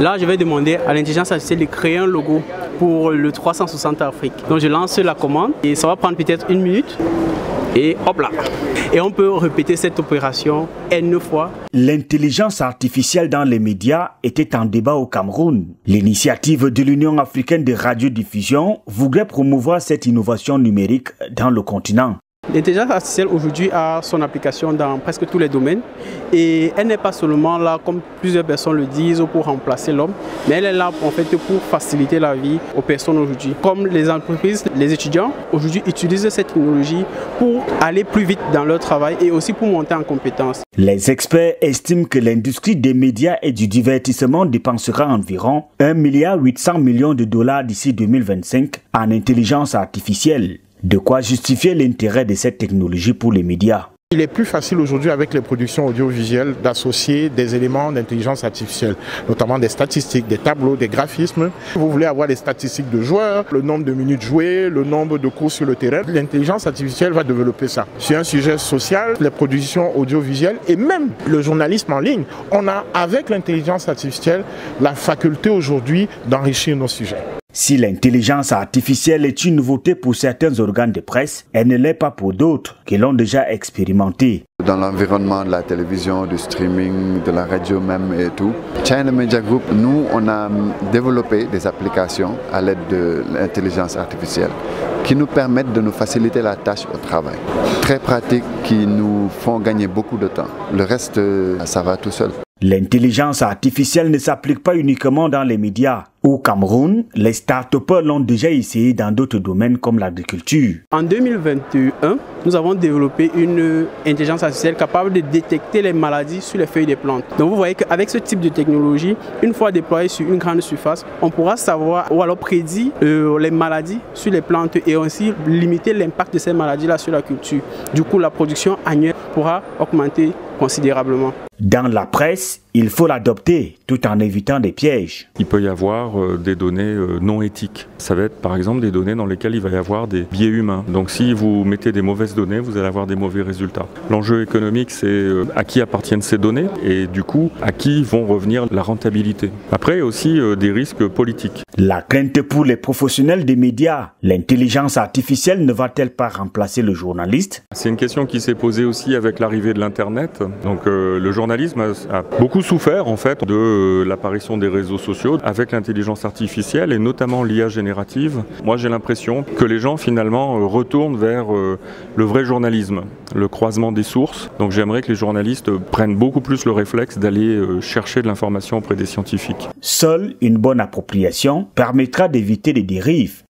Là, je vais demander à l'intelligence artificielle de créer un logo pour le 360 Afrique. Donc je lance la commande et ça va prendre peut-être 1 minute. Et hop là. Et on peut répéter cette opération N fois. L'intelligence artificielle dans les médias était en débat au Cameroun. L'initiative de l'Union africaine de radiodiffusion voudrait promouvoir cette innovation numérique dans le continent. L'intelligence artificielle aujourd'hui a son application dans presque tous les domaines et elle n'est pas seulement là, comme plusieurs personnes le disent, pour remplacer l'homme, mais elle est là en fait pour faciliter la vie aux personnes aujourd'hui. Comme les entreprises, les étudiants aujourd'hui utilisent cette technologie pour aller plus vite dans leur travail et aussi pour monter en compétences. Les experts estiment que l'industrie des médias et du divertissement dépensera environ 1,8 milliard de dollars d'ici 2025 en intelligence artificielle. De quoi justifier l'intérêt de cette technologie pour les médias. Il est plus facile aujourd'hui avec les productions audiovisuelles d'associer des éléments d'intelligence artificielle, notamment des statistiques, des tableaux, des graphismes. Vous voulez avoir des statistiques de joueurs, le nombre de minutes jouées, le nombre de courses sur le terrain. L'intelligence artificielle va développer ça. C'est un sujet social, les productions audiovisuelles et même le journalisme en ligne. On a avec l'intelligence artificielle la faculté aujourd'hui d'enrichir nos sujets. Si l'intelligence artificielle est une nouveauté pour certains organes de presse, elle ne l'est pas pour d'autres qui l'ont déjà expérimenté. Dans l'environnement de la télévision, du streaming, de la radio même et tout, China Media Group, nous, on a développé des applications à l'aide de l'intelligence artificielle qui nous permettent de nous faciliter la tâche au travail. Très pratiques qui nous font gagner beaucoup de temps. Le reste, ça va tout seul. L'intelligence artificielle ne s'applique pas uniquement dans les médias. Au Cameroun, les start-upers l'ont déjà essayé dans d'autres domaines comme l'agriculture. En 2021, nous avons développé une intelligence artificielle capable de détecter les maladies sur les feuilles des plantes. Donc vous voyez qu'avec ce type de technologie, une fois déployée sur une grande surface, on pourra savoir ou alors prédire les maladies sur les plantes et aussi limiter l'impact de ces maladies-là sur la culture. Du coup, la production annuelle pourra augmenter considérablement. Dans la presse, il faut l'adopter tout en évitant des pièges. Il peut y avoir des données non éthiques. Ça va être par exemple des données dans lesquelles il va y avoir des biais humains. Donc si vous mettez des mauvaises données, vous allez avoir des mauvais résultats. L'enjeu économique, c'est à qui appartiennent ces données et du coup à qui vont revenir la rentabilité. Après, il y a aussi des risques politiques. La crainte pour les professionnels des médias, l'intelligence artificielle ne va-t-elle pas remplacer le journaliste? C'est une question qui s'est posée aussi avec l'arrivée de l'Internet. Donc le journalisme a beaucoup souffert en fait de l'apparition des réseaux sociaux avec l'intelligence artificielle et notamment l'IA générative. Moi j'ai l'impression que les gens finalement retournent vers le vrai journalisme, le croisement des sources. Donc j'aimerais que les journalistes prennent beaucoup plus le réflexe d'aller chercher de l'information auprès des scientifiques. Seule une bonne appropriation permettra d'éviter les dérives